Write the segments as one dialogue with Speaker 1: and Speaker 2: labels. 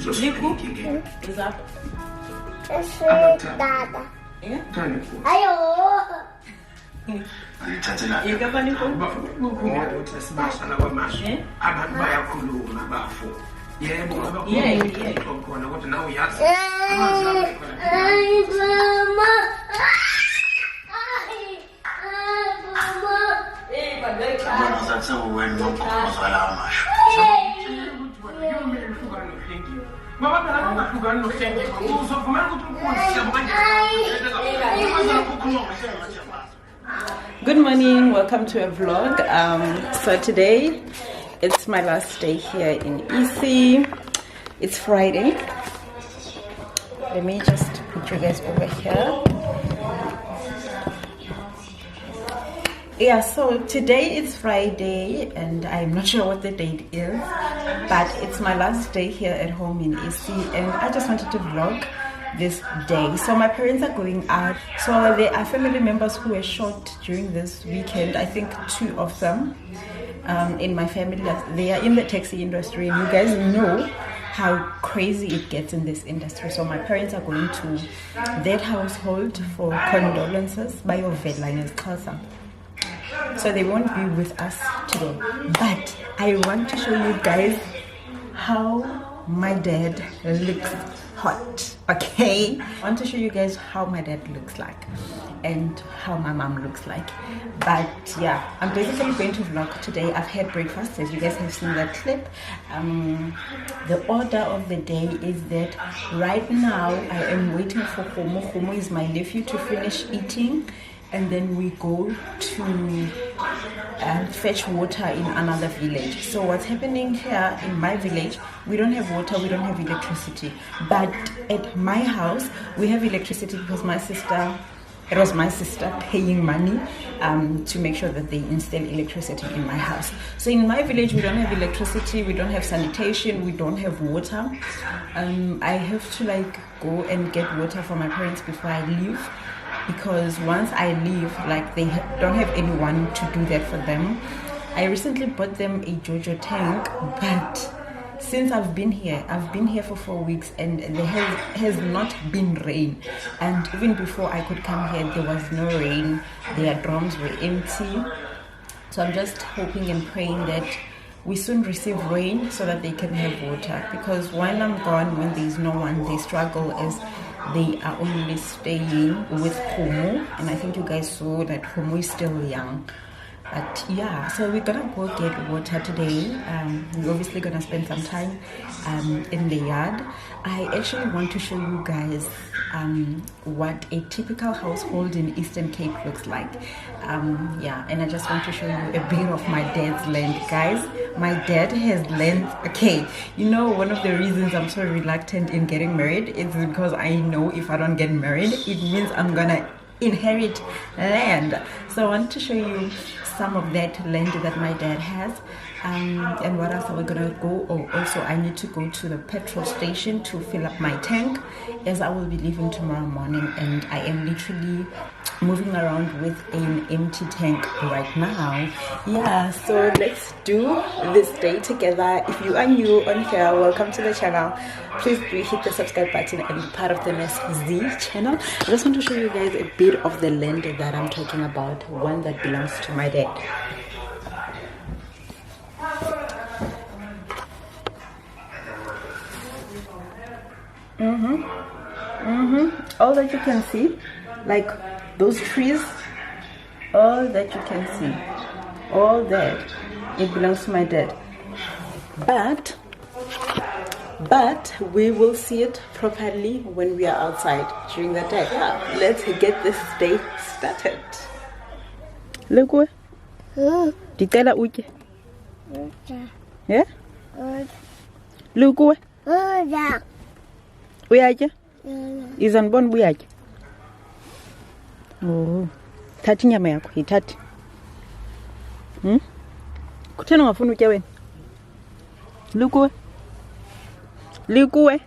Speaker 1: Liku is up.
Speaker 2: Dada.
Speaker 1: Yeah?
Speaker 2: Ayo.
Speaker 1: Ingafani ko? Good morning, welcome to a vlog. So today it's my last day here in EC. It's Friday. Let me just put you guys over here. Yeah, so today is Friday and I'm not sure what the date is, but it's my last day here at home in EC and I just wanted to vlog this day. So my parents are going out, so there are family members who were shot during this weekend. I think 2 of them in my family. They are in the taxi industry and you guys know how crazy it gets in this industry. So my parents are going to that household for condolences by Xhosa. So they won't be with us today, but I want to show you guys how my dad looks hot. Okay, I want to show you guys how my dad looks like and how my mom looks like. But yeah, I'm basically going to vlog today. I've had breakfast, as you guys have seen that clip. The order of the day is that right now I am waiting for Homo. Homo is my nephew to finish eating, and then we go to fetch water in another village. So what's happening here in my village, we don't have water, we don't have electricity, but at my house we have electricity because it was my sister paying money to make sure that they install electricity in my house. So in my village we don't have electricity, we don't have sanitation, we don't have water. I have to like go and get water for my parents before I leave, because once I leave, like, they don't have anyone to do that for them. I recently bought them a JoJo tank, but since I've been here for 4 weeks and there has not been rain, and even before I could come here there was no rain. Their drums were empty. So I'm just hoping and praying that we soon receive rain so that they can have water, because while I'm gone, when there's no one, they struggle as they are only staying with Homo, and I think you guys saw that Homo is still young. But yeah, so we're gonna go get water today. We're obviously gonna spend some time in the yard. I actually want to show you guys what a typical household in Eastern Cape looks like. Yeah, and I just want to show you a bit of my dad's land, guys. My dad has land. Okay, you know, one of the reasons I'm so reluctant in getting married is because I know if I don't get married, it means I'm gonna inherit land. So I want to show you some of that land that my dad has. And what else are we gonna go? Oh, also I need to go to the petrol station to fill up my tank, as I will be leaving tomorrow morning and I am literally moving around with an empty tank right now. Yeah, so let's do this day together. If you are new on here, welcome to the channel. Please do hit the subscribe button and be part of the next Z channel. I just want to show you guys a bit of the land that I'm talking about, one that belongs to my dad. All that you can see, like those trees, all that you can see, all that, it belongs to my dad. But we will see it properly when we are outside during the day. Yeah, let's get this day started. Look what? Dicela uke. Yeah? Look what? Uyaje? Izanibona uyaje? Oh. Thatha inyama yakho, yithathe. Kuthena ungafuni utya wena? Likuwe? Likuwe?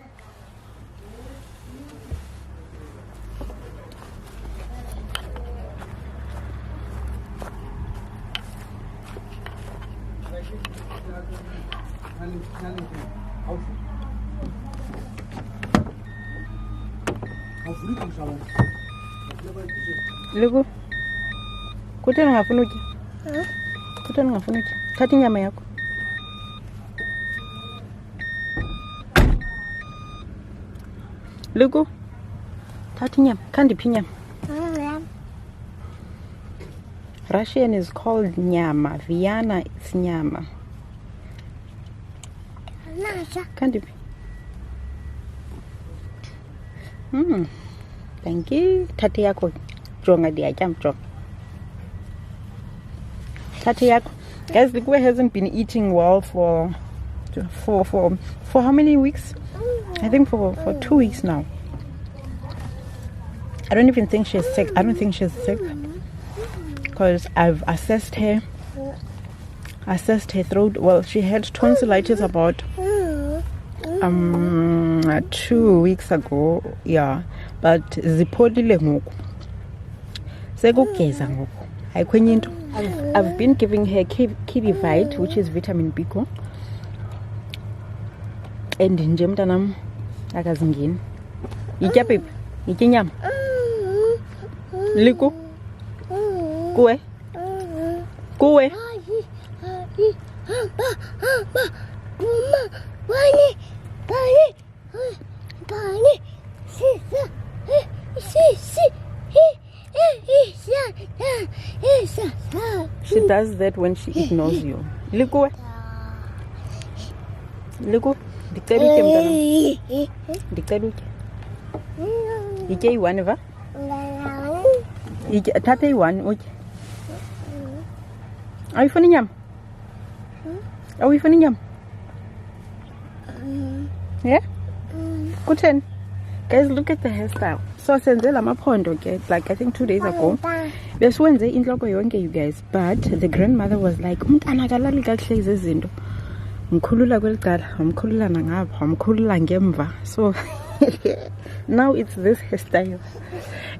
Speaker 1: Lugu, kutheni ungafuni utya? Kutheni ungafuni utya? Thatha inyama yakho. Lugu, thatha inyama. Khandiphi inyama? Russian is called nyama. Vienna is nyama. Khandiphi? Thank you. Thatha yakho. Jonga ndiyatya mjonga. Thatha yakho. Guys, the boy hasn't been eating well for how many weeks? I think for 2 weeks now. I don't even think she's sick. I don't think she's sick because I've assessed her throat. Well, she had tonsillitis about 2 weeks ago. Yeah, but zipholile ngoku. Sekugeza ngoku. Ayikwenye into. I've been giving her Kidivite, which is vitamin B2. And nje mntanam akazingeni. Yitya babe. Yitya inyama. Liku. Kuwe. Kuwe. She does that when she ignores you. Liku. Liku. Dictate utye mntanam. Dictate utye. Yitya iyi-1 eva. Thatha iyi-1 utye. Awuyifuni inyama? Awuyifuni inyama? Yeah? Kutheni? Guys, look at the hairstyle. So senze lamaphondo ke, like I think 2 days ago. Besiwenze intloko yonke, you guys, but the grandmother was like, umntana akalali kakuhle ezi zinto. Mkhulula kweli cala, wamkhulula nangapha, wamkhulula ngemva. So now it's this hairstyle.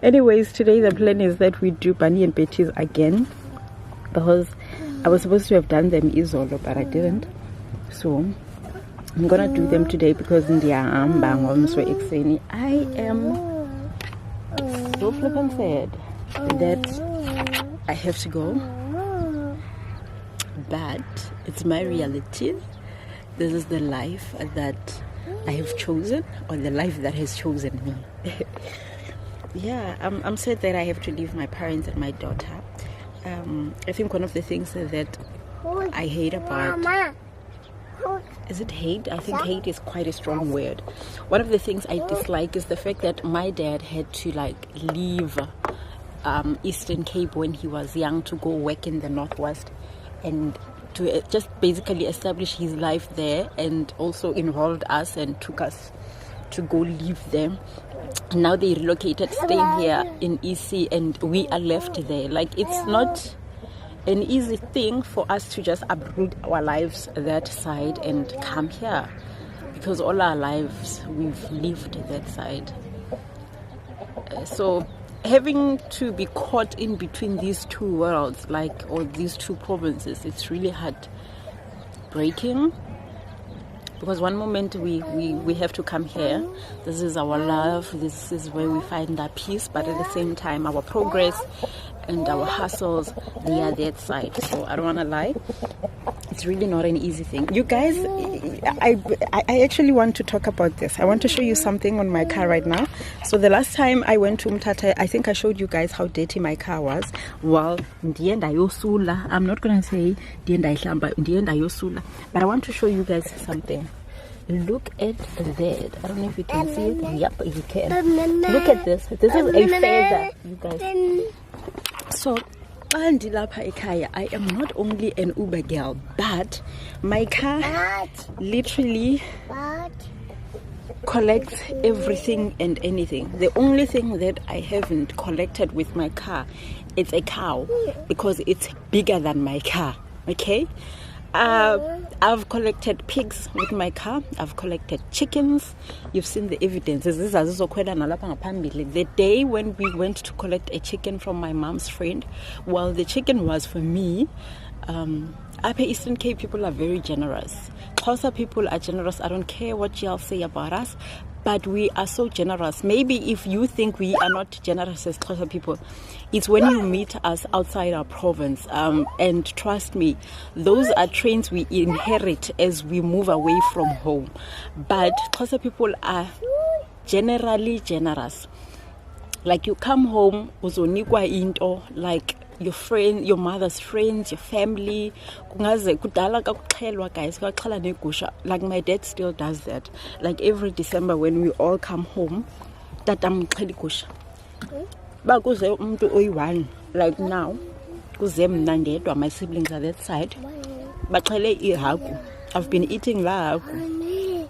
Speaker 1: Anyways, today the plan is that we do Bunny and Betty's again, because I was supposed to have done them izolo, but I didn't. So I'm gonna do them today because I am so flippin' sad that I have to go, but it's my reality. This is the life that I have chosen, or the life that has chosen me. Yeah, I'm sad that I have to leave my parents and my daughter. I think one of the things that I hate about, is it hate? I think hate is quite a strong word. One of the things I dislike is the fact that my dad had to like leave Eastern Cape when he was young to go work in the Northwest, and to just basically establish his life there, and also involved us and took us to go live there. Now they relocated, staying here in EC, and we are left there. Like, it's not an easy thing for us to just uproot our lives that side and come here, because all our lives we've lived that side. So having to be caught in between these two worlds, like, or these two provinces, it's really heartbreaking. Because one moment we have to come here, this is our love, this is where we find our peace, but at the same time our progress and our hustles, they are that side. So I don't want to lie, it's really not an easy thing. You guys, I actually want to talk about this. I want to show you something on my car right now. So the last time I went to Umtata, I think I showed you guys how dirty my car was. Well, in the end, I'm not going to say the end, but I want to show you guys something. Look at that. I don't know if you can see it. Yep, you can. Look at this. This is a feather, you guys. So I am not only an Uber girl, but my car literally collects everything and anything. The only thing that I haven't collected with my car, it's a cow, because it's bigger than my car. Okay, I've collected pigs with my car. I've collected chickens. You've seen the evidence. The day when we went to collect a chicken from my mom's friend, well, the chicken was for me. Upper Eastern Cape people are very generous. Xhosa people are generous. I don't care what y'all say about us, but we are so generous. Maybe if you think we are not generous as Xhosa people, it's when you meet us outside our province. And trust me, those are traits we inherit as we move away from home. But Xhosa people are generally generous. Like you come home, uzonikwa into, like your friend, your mother's friends, your family. Like my dad still does that. Like every December when we all come home, like now, my siblings are that side. I've been eating lagu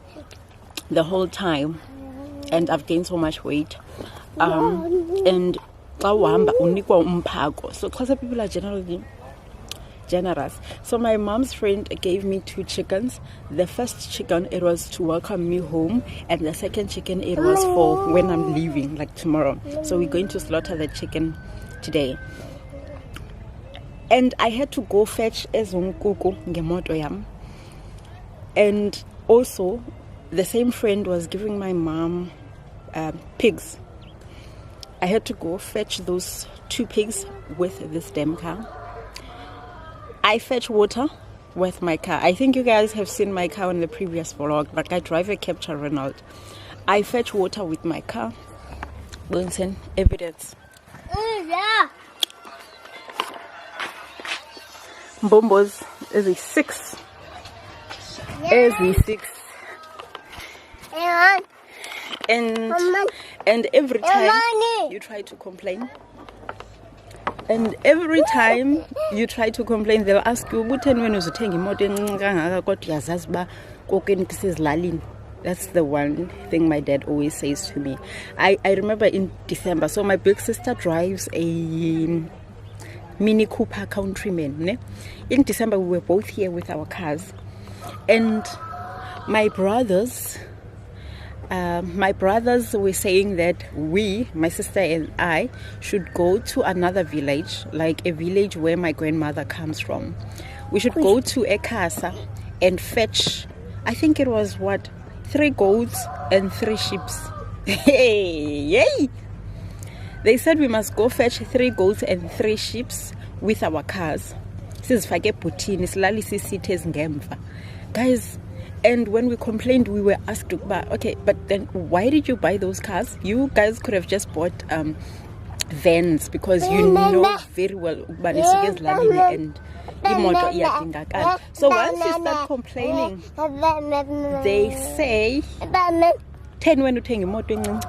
Speaker 1: the whole time, and I've gained so much weight. And so Xhosa people are generally generous. So my mom's friend gave me 2 chickens. The first chicken, it was to welcome me home, and the second chicken, it was for when I'm leaving, like tomorrow. So we're going to slaughter the chicken today. And I had to go fetch ezunkuku ngemoto yam. And also the same friend was giving my mom pigs. I had to go fetch those 2 pigs with this damn car. I fetch water with my car. I think you guys have seen my car in the previous vlog, but I drive a Capture Renault. I fetch water with my car. Wilson, evidence.
Speaker 2: Yeah.
Speaker 1: Bombos is a 6. Is a 6.
Speaker 2: Yeah.
Speaker 1: And every time you try to complain, they'll ask you, that's the one thing my dad always says to me. I remember in December, so my big sister drives a Mini Cooper Countryman. Ne? In December, we were both here with our cars, and my brothers were saying that we, my sister and I, should go to another village, like a village where my grandmother comes from. We should go to Xhosa and fetch, I think it was 3 goats and 3 sheep. Hey, yay! They said we must go fetch 3 goats and 3 sheep with our cars. Guys, and when we complained, we were asked, okay, but then why did you buy those cars? You guys could have just bought vans, because you know very well and so once you start complaining, they say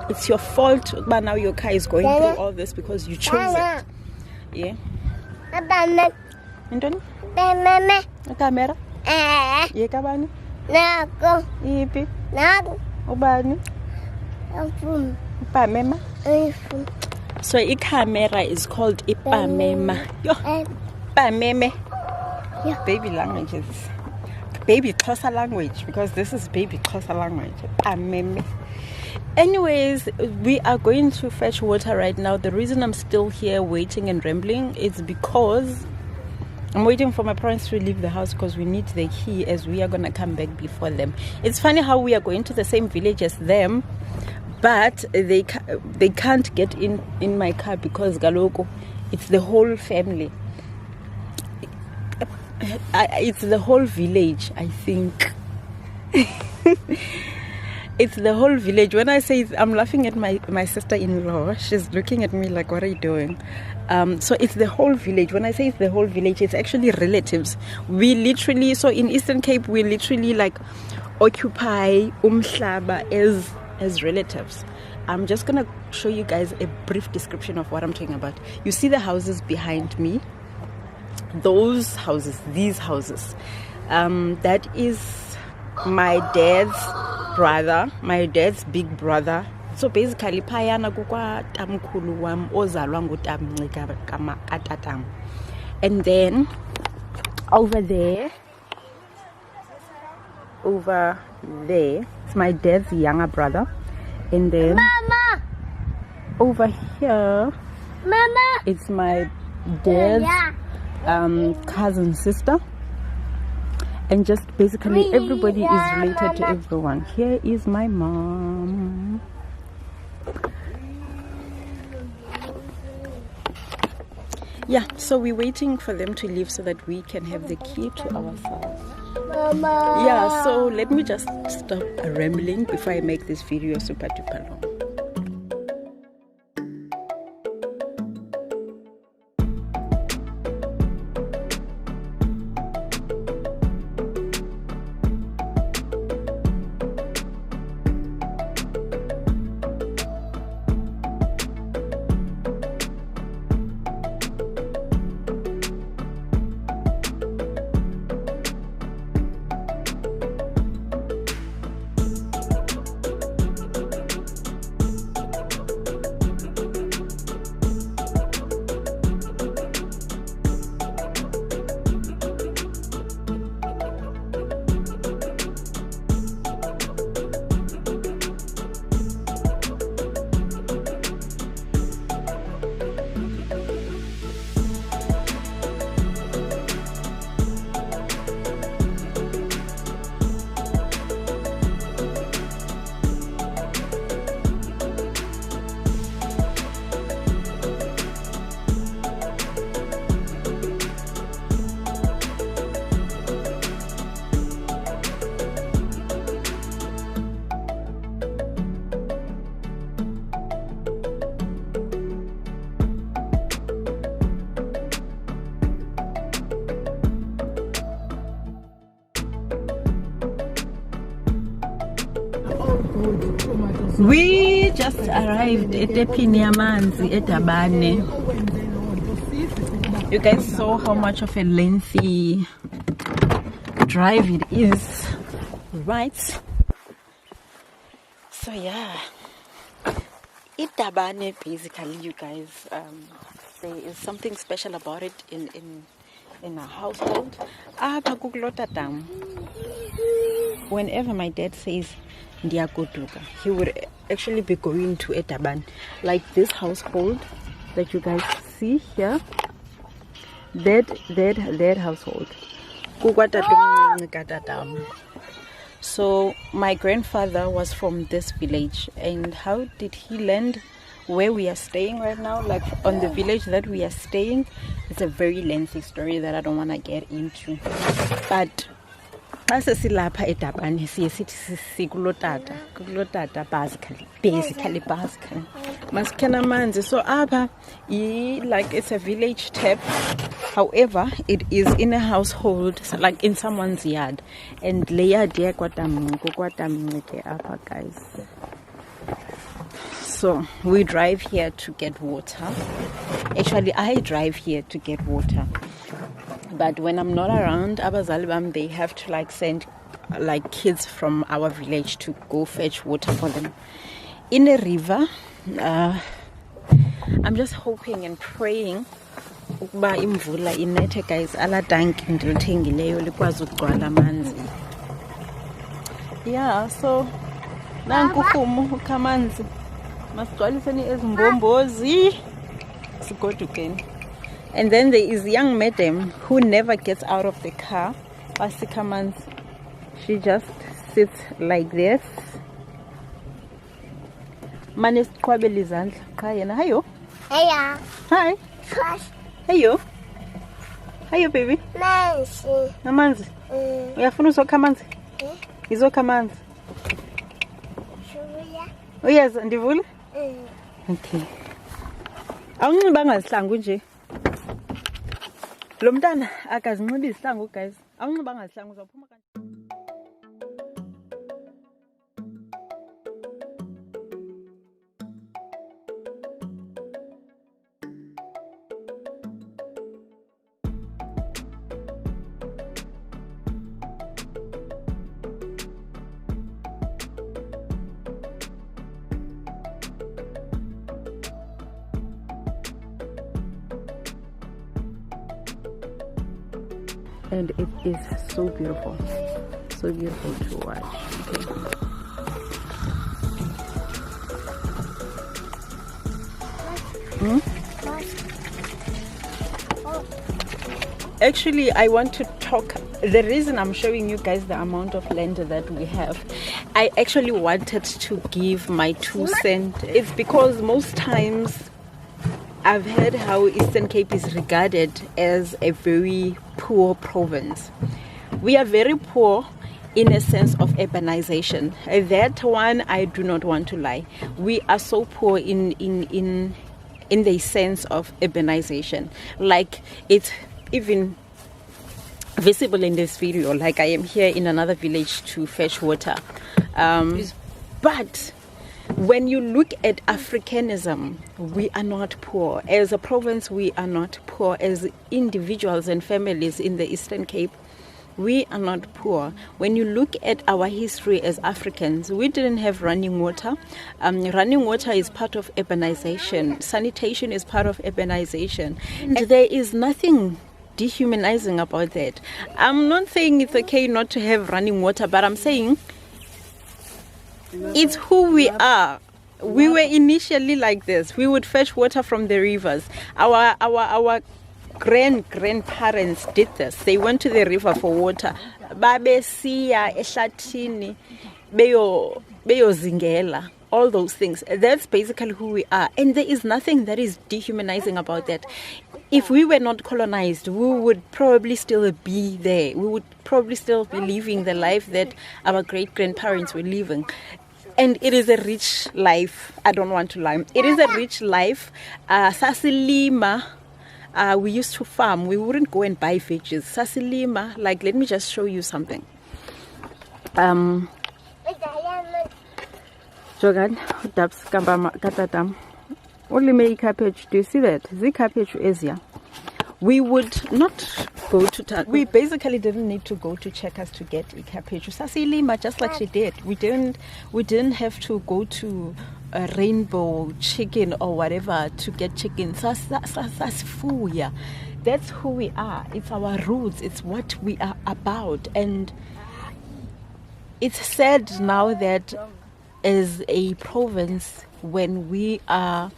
Speaker 1: it's your fault, but now your car is going through all this because you chose it. Yeah. Camera? Yeah, kabani? Ipi? Ubani? Ipamema? So a camera is called ipamema. Yo, ipameme. Baby languages. Baby Xhosa language, because this is baby Xhosa language. Ipameme. Anyways, we are going to fetch water right now. The reason I'm still here waiting and rambling is because I'm waiting for my parents to leave the house, because we need the key, as we are going to come back before them. It's funny how we are going to the same village as them, but they can't get in my car, because galoko, it's the whole family. It's the whole village, I think. It's the whole village. When I say I'm laughing at my sister-in-law, she's looking at me like, what are you doing? So it's the whole village. When I say it's the whole village, it's actually relatives. We literally, so in Eastern Cape, we literally like occupy umhlaba as relatives. I'm just gonna show you guys a brief description of what I'm talking about. You see the houses behind me? Those houses, these houses, that is my dad's brother, my dad's big brother. So basically phayana kukwa tamkhulu wam ozalwa ngutamncika katatam. And then over there it's my dad's younger brother. And then Mama, over here, Mama, it's my dad's cousin, sister, and just basically everybody is related to everyone. Here is my mom. Yeah, so we're waiting for them to leave so that we can have the key to ourselves. Mama. Yeah, so let me just stop rambling before I make this video super duper long. We just arrived at the Pinyamanzi at Abane. You guys saw how much of a lengthy drive it is, right? So yeah, Itabane basically, you guys, there is something special about it in our household. Whenever my dad says Ndiakotuka, he would actually be going to Etaban. Like this household that you guys see here, that household. So my grandfather was from this village, and how did he land where we are staying right now, like on the village that we are staying? It's a very lengthy story that I don't want to get into, but basically so like it's a village tap. However, it is in a household, like in someone's yard, and guys. So we drive here to get water. Actually, I drive here to get water. But when I'm not around, Abazalibam, they have to like send like kids from our village to go fetch water for them in a river. I'm just hoping and praying ukuba imvula inethe guys, ala tanki ndilithengileyo likwazi ukugcwala amanzi. Yeah, so nanku uhumo ukhamanzi masigcwaliseni ezimbombozi sigodukeni. And then there is young madam who never gets out of the car. She just sits like this. Manes kwabelizandla. Kayena, hayo.
Speaker 2: Hiya.
Speaker 1: Hi. Hayo. Hayo baby.
Speaker 2: Manzi.
Speaker 1: Namanzi. Uyafuna uzokha amanzi? Izokha amanzi.
Speaker 2: Shuya.
Speaker 1: Uyaza ndivule? Okay. Awunxibanga izihlangu nje. Lo mntana akazinxibi izihlangu guys. Awunxibanga izihlangu uzophuma kanjani? And it is so beautiful to watch. Actually, I want to talk. The reason I'm showing you guys the amount of land that we have, I actually wanted to give my 2 cents. It's because most times I've heard how Eastern Cape is regarded as a very poor province. We are very poor in a sense of urbanization. That one, I do not want to lie. We are so poor in the sense of urbanization. Like, it's even visible in this video. Like, I am here in another village to fetch water. But when you look at Africanism, we are not poor. As a province, we are not poor. As individuals and families in the Eastern Cape, we are not poor. When you look at our history as Africans, we didn't have running water. Running water is part of urbanization. Sanitation is part of urbanization. And there is nothing dehumanizing about that. I'm not saying it's okay not to have running water, but I'm saying it's who we are. We were initially like this. We would fetch water from the rivers. Our grandparents did this. They went to the river for water. Babesiya ehlathini beyo zingela. All those things. That's basically who we are. And there is nothing that is dehumanizing about that. If we were not colonized, we would probably still be there. We would probably still be living the life that our great-grandparents were living. And it is a rich life. I don't want to lie. It is a rich life. Sasilima. We used to farm. We wouldn't go and buy veggies. Sasilima, like, let me just show you something. Jogan, dabs katatam. Only make cabbage. Do you see that? The cabbage is here. We would not go to town. We basically didn't need to go to Checkers to get a cabbage. Sasilima, just like she did. We didn't have to go to a Rainbow Chicken or whatever to get chicken. That's who we are. It's our roots. It's what we are about. And it's sad now that as a province, when we are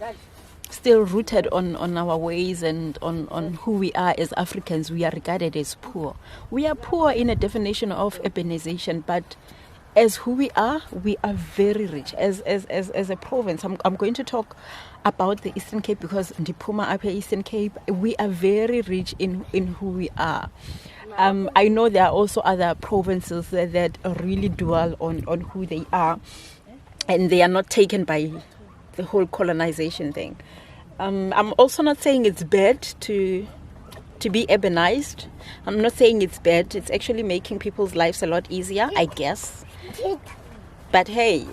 Speaker 1: still rooted on our ways and on who we are as Africans, we are regarded as poor. We are poor in a definition of urbanization, but as who we are very rich. As a province, I'm going to talk about the Eastern Cape because Ndipuma up here, Eastern Cape, we are very rich in who we are. I know there are also other provinces that really dwell on who they are, and they are not taken by the whole colonization thing. I'm also not saying it's bad to be urbanized. I'm not saying it's bad. It's actually making people's lives a lot easier, I guess. But hey,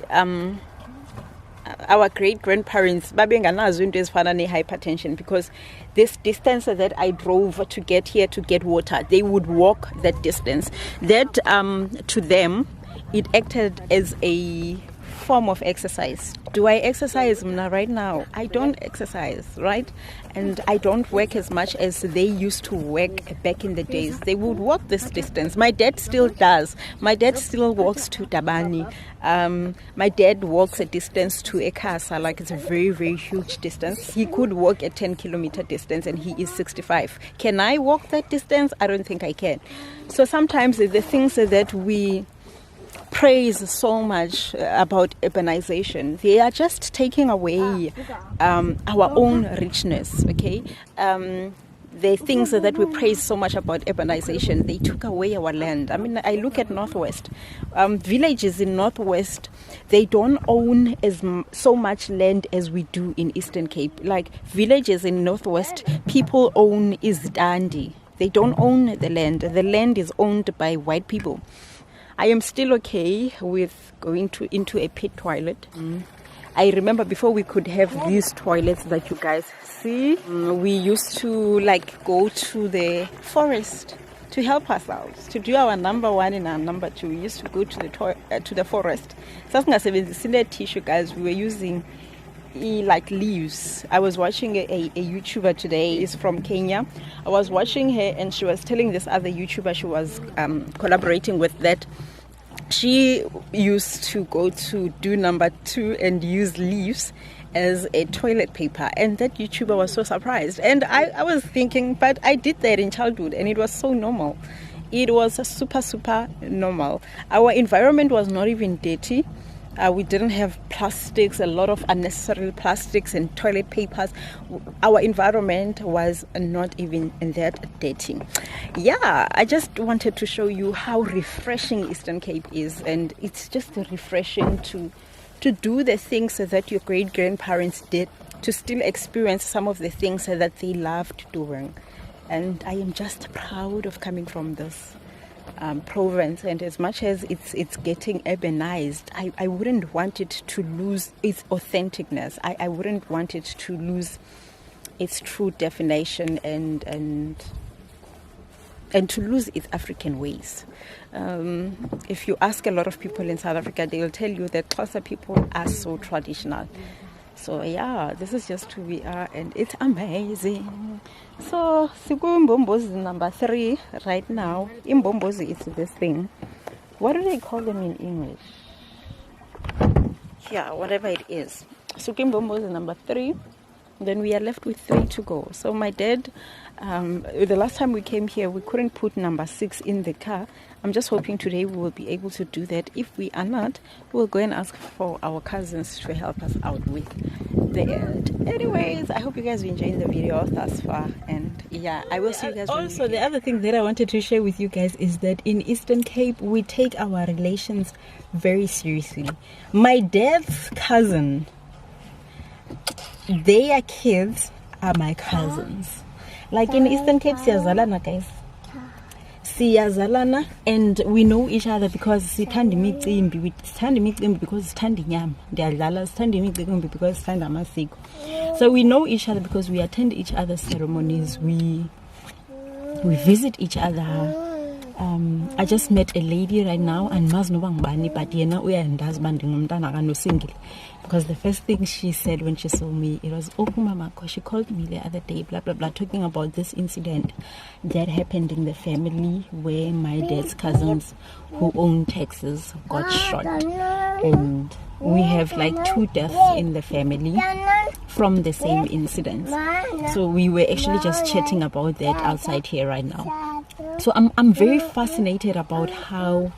Speaker 1: our great-grandparents babenganazo into ezifana ne-hypertension, because this distance that I drove to get here to get water, they would walk that distance. That to them, it acted as a form of exercise. Do I exercise right now? I don't exercise, right? And I don't work as much as they used to work back in the days. They would walk this distance. My dad still does. My dad still walks to Tabani. My dad walks a distance to Xhosa, like it's a very, very huge distance. He could walk a 10-kilometer distance and he is 65. Can I walk that distance? I don't think I can. So sometimes the things that we praise so much about urbanization, they are just taking away our own richness, okay? The things that we praise so much about urbanization, they took away our land. I mean, I look at Northwest. Villages in Northwest, they don't own so much land as we do in Eastern Cape. Like villages in Northwest, people own Izdandi. They don't own the land. The land is owned by white people. I am still okay with going into a pit toilet. I remember before we could have these toilets that you guys see, we used to like go to the forest to help ourselves, to do our number one and our number two. We used to go to the forest. So tissue, guys, we were using like leaves. I was watching a YouTuber today. Is from Kenya. I was watching her and she was telling this other YouTuber she was collaborating with that she used to go to do number two and use leaves as a toilet paper, and that YouTuber was so surprised. And I was thinking, but I did that in childhood and it was so normal. It was super normal. Our environment was not even dirty. We didn't have plastics, a lot of unnecessary plastics and toilet papers. Our environment was not even that dirty. Yeah, I just wanted to show you how refreshing Eastern Cape is, and it's just refreshing to do the things that your great-grandparents did, to still experience some of the things that they loved doing. And I am just proud of coming from this province, and as much as it's getting urbanized, I wouldn't want it to lose its authenticness. I wouldn't want it to lose its true definition and to lose its African ways. If you ask a lot of people in South Africa, they will tell you that Xhosa people are so traditional. So yeah, this is just who we are, and it's amazing. So Mbombozi number 3 right now. Mbombozi is this thing. What do they call them in English? Yeah, whatever it is. Mbombozi number 3. Then we are left with 3 to go. So my dad, the last time we came here, we couldn't put number 6 in the car. I'm just hoping today we will be able to do that. If we are not, we'll go and ask for our cousins to help us out with that. Anyways, I hope you guys are enjoying the video thus far, and yeah, I will see you guys. Also, the other thing that I wanted to share with you guys is that in Eastern Cape, we take our relations very seriously. My dad's cousin, their kids are my cousins. Like in Eastern Cape, siyazalana, guys. Siyazalana, and we know each other because sithanda imicimbi. We sithanda imicimbi because sithanda inyama. Ndiyadlala, sithanda imicimbi because sithanda amasiko. So we know each other because we attend each other's ceremonies. We visit each other. I just met a lady right now, and mas no bangibani, but yena uyandazi bandingumntana kanosingile. Because the first thing she said when she saw me, it was, "Oh, mama," she called me the other day, blah blah blah, talking about this incident that happened in the family where my dad's cousins who own taxis got shot, and we have like 2 deaths in the family from the same incident. So we were actually just chatting about that outside here right now. So I'm very fascinated about how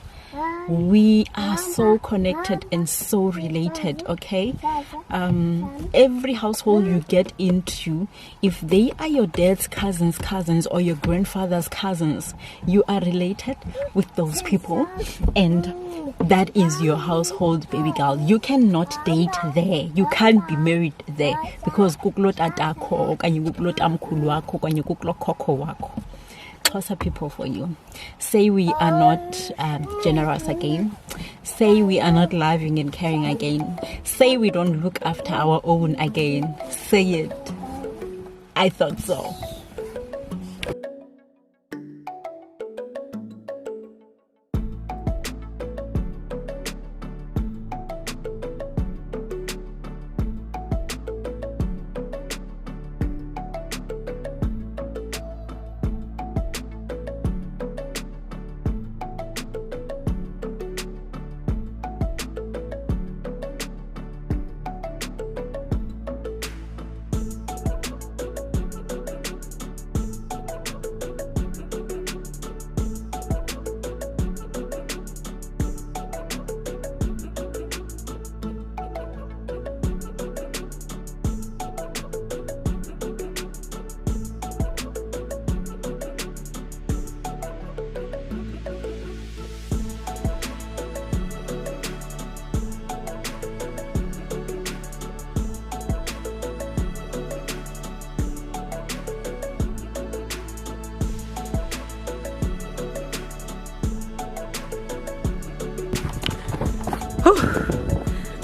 Speaker 1: we are so connected and so related, okay? Every household you get into, if they are your dad's cousins or your grandfather's cousins, you are related with those people, and that is your household, baby girl. You cannot date there. You can't be married there because kuklo tatako, kanye kuklo tamkhulu wako, kanye kuklo koko wako. Xhosa people for you. Say we are not generous again. Say we are not loving and caring again. Say we don't look after our own again. Say it. I thought so.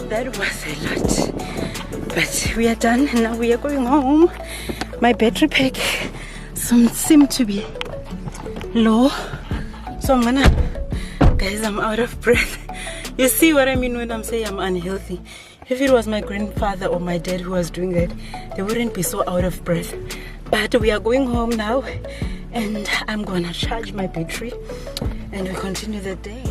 Speaker 1: That was a lot, but we are done. Now we are going home. My battery pack seemed to be low, so guys, I'm out of breath. You see what I mean when I'm saying I'm unhealthy? If it was my grandfather or my dad who was doing that, they wouldn't be so out of breath. But we are going home now, and I'm gonna charge my battery and we continue the day.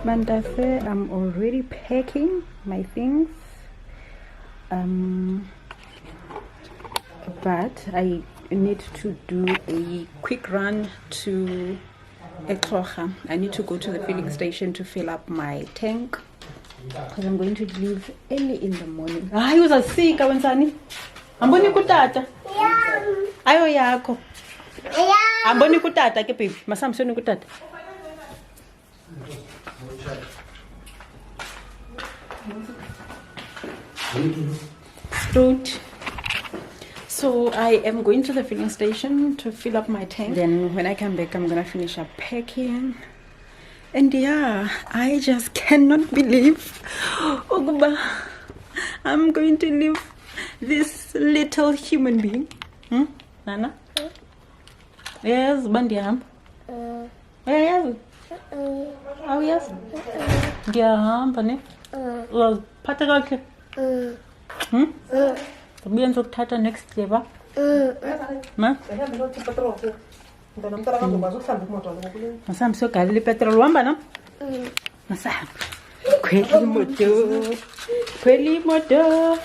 Speaker 1: Mandase, I'm already packing my things. But I need to do a quick run to Xhosa. I need to go to the filling station to fill up my tank because I'm going to leave early in the morning. Hayi uzasika wenzani? Amboni kutata? Ayo yakho. Amboni kutata ke baby. Masamsoni kutata. Fruit. So I am going to the filling station to fill up my tank. Then when I come back, I'm gonna finish up packing. And yeah, I just cannot believe I'm going to leave this little human being. Nana? Yes, Bandiam. Yes. Oh yes. Yeah, Bunny. Well, Patagoke. Bien so tata next day ba? Ma? Masam so kali petrol wamba no? Masam. Kweli moto. Kweli moto.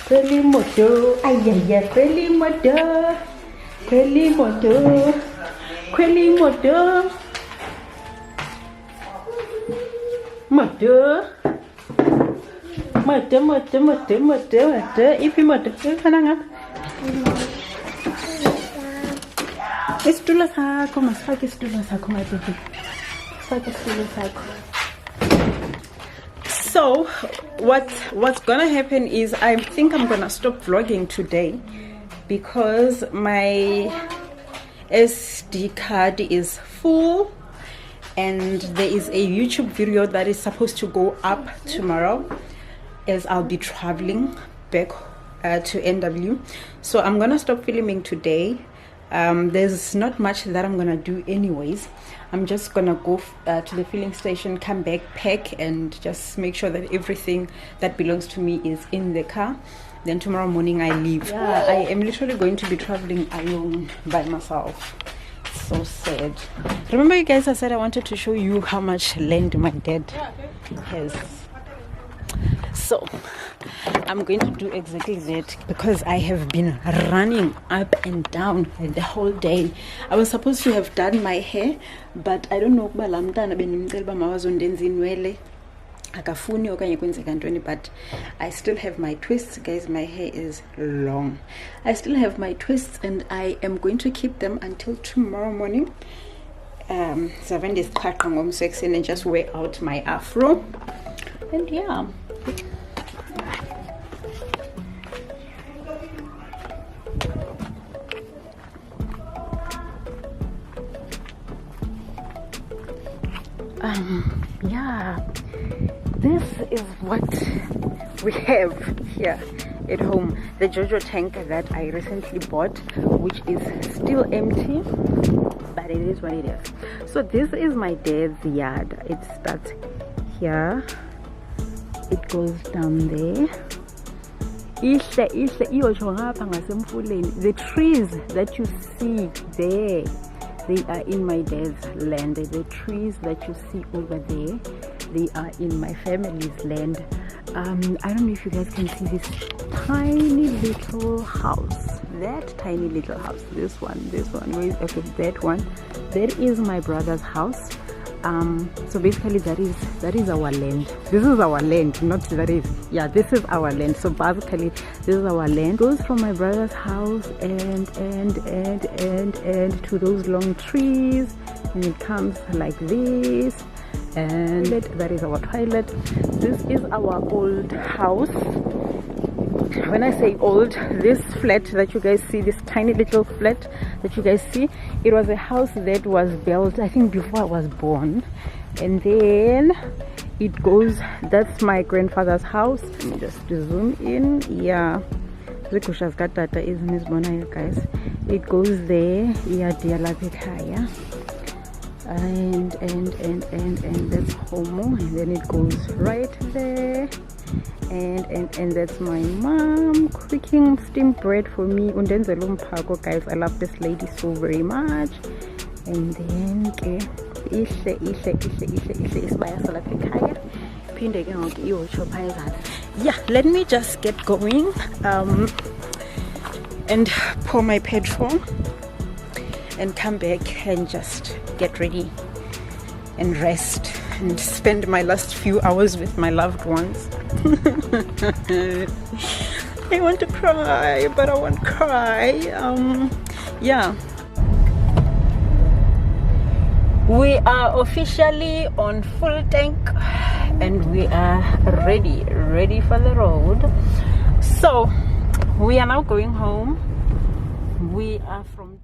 Speaker 1: Kweli moto. Ay ay ay kweli moto. Kweli moto. Kweli moto. Moto. Moto. Ipi moto. Kananga. Isitulo sakho, masifake isitulo sakho my baby. Fake isitulo sakho. So, what's gonna happen is I think I'm gonna stop vlogging today because my SD card is full and there is a YouTube video that is supposed to go up tomorrow as I'll be traveling back to NW. So I'm gonna stop filming today. There's not much that I'm gonna do anyways. I'm just gonna go to the filling station, come back, pack, and just make sure that everything that belongs to me is in the car. Then tomorrow morning I leave. Yeah, I am literally going to be traveling alone by myself. So sad. Remember you guys, I said I wanted to show you how much land my dad has. So I'm going to do exactly that because I have been running up and down the whole day. I was supposed to have done my hair, but I don't know but I still have my twists, guys. My hair is long. I still have my twists and I am going to keep them until tomorrow morning. And just wear out my afro. And yeah. Yeah, this is what we have here at home. The Jojo tank that I recently bought, which is still empty, but it is what it is. So this is my dad's yard. It starts here, it goes down there. The trees that you see there, they are in my dad's land. The trees that you see over there, they are in my family's land. I don't know if you guys can see this tiny little house. That tiny little house. This one. Where is, okay, that one. That is my brother's house. So basically that is our land. This is our land, not that is, yeah, this is our land. So basically this is our land. Goes from my brother's house and to those long trees, and it comes like this, and that is our toilet. This is our old house. When I say old, this flat that you guys see, this tiny little flat that you guys see, it was a house that was built, I think, before I was born. And then it goes, that's my grandfather's house. Let me just zoom in. Yeah, Zikusha's got data, isn't this bonaya, guys? It goes there. Yeah, dear Lapikaya. And that's Homo, and then it goes right there. And that's my mom cooking steamed bread for me. Guys, I love this lady so very much. And then Yeah, let me just get going and pour my petrol and come back and just get ready and rest and spend my last few hours with my loved ones. I want to cry, but I won't cry. Yeah, we are officially on full tank and we are ready for the road. So we are now going home. We are from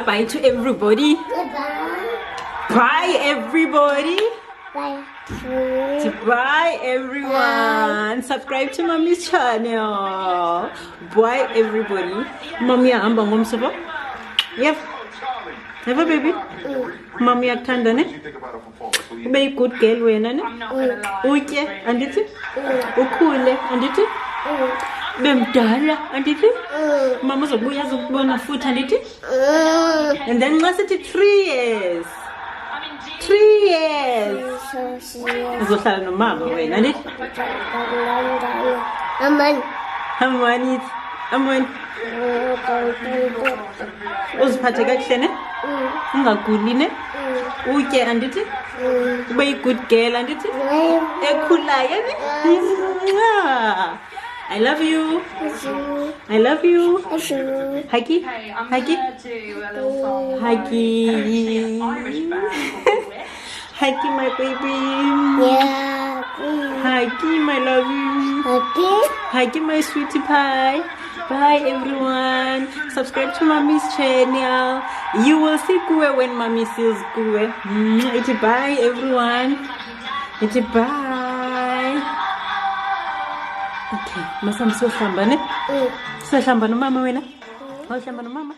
Speaker 1: bye to everybody. Bye everybody.
Speaker 2: Bye.
Speaker 1: Bye everyone. Subscribe to Mommy's channel. Bye everybody. Mommy amba ngomsobo. Yep. Have a baby. Mommy yakuthanda ne? Be good girl wena ne? Utye andithi? Ukhule andithi? Bemdala andithi? Mama uzobuya azokubona futhi andithi? And then nxa sithi 3 years. 3 years. Uzohlala nomama wena andithi? Aman. Uziphathe kakuhle ne? Ungaguli ne? Utye andithi? Ube good girl andithi? Ekhulayo ne? I love you. I love you. Huggy. Huggy. Huggy. Huggy, my baby.
Speaker 2: Yeah.
Speaker 1: Huggy, my love you. Huggy, my sweetie pie. Bye everyone. Subscribe to Mommy's channel. You will see Kue when Mommy sees Kue. Bye everyone. Bye. Okay, masam so hlamba ne? So hlamba no mama wena? Ho hlamba no mama?